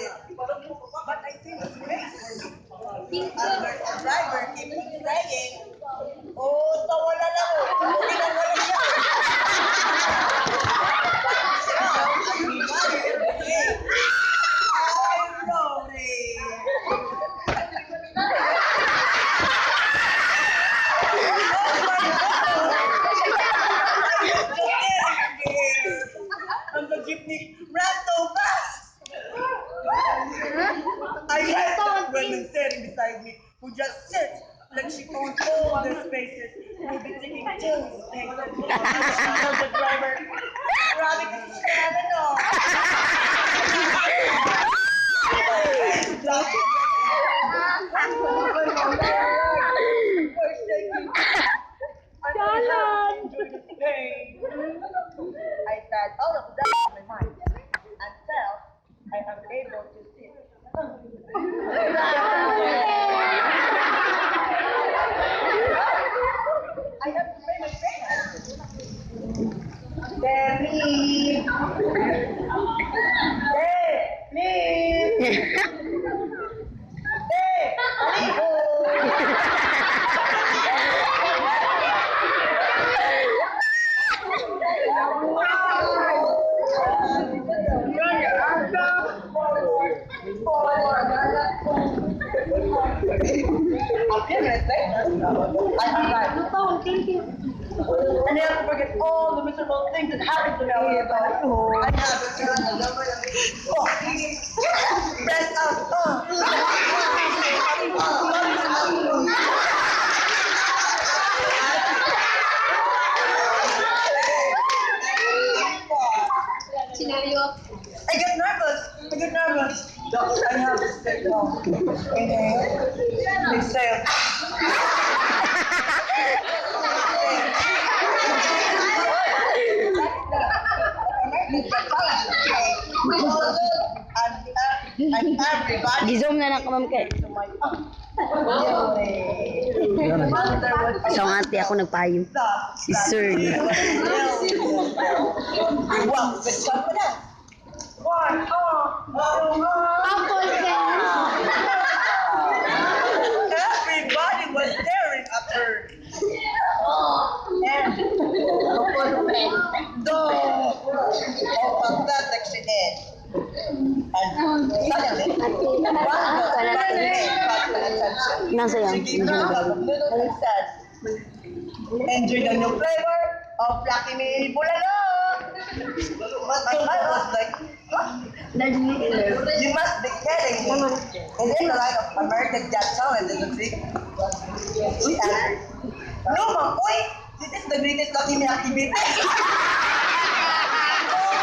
it. But I think it's great. Alberto driver keep saying, oh, tawa na lang. Hindi na wala siya. I'm sorry. And the jeepney ran so fast. I had that woman standing beside me who just sits like she owns all the spaces. We'll be taking two spaces. Tell the driver, grabe kasi siya, ano. I said all of that in my mind until I am able to sit. I have to pay my payment. Please. Hey, please. Hey, and I have to forget all the miserable things that happened to me. I have to press out. Scenario. I get nervous. I have to stay down. Inhale. Exhale. And everybody. Gi-zoom na lang ka, ma'am, kay. So, ate ako nagpayo. Si Sir. Wow, good confidence. One, Apple everybody was staring at her. And pathetic she is. And suddenly, one of the got my attention. Nasa yan. She gave herself a little and said, enjoy the new flavor of Lucky Me Bulalo. But I was like, what? You must be kidding me. Is it like American Got Talent, isn't it? She answered, no, ma'am, oy, this is the greatest Lucky Me activity. Oh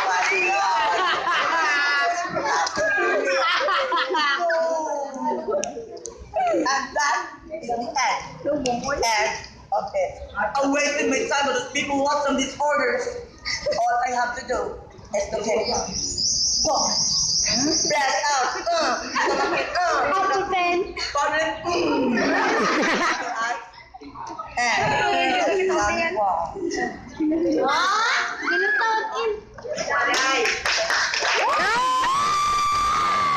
my God. And that is the end of it. I wasted my time, but those people want some disorders. All I have to do is to take one.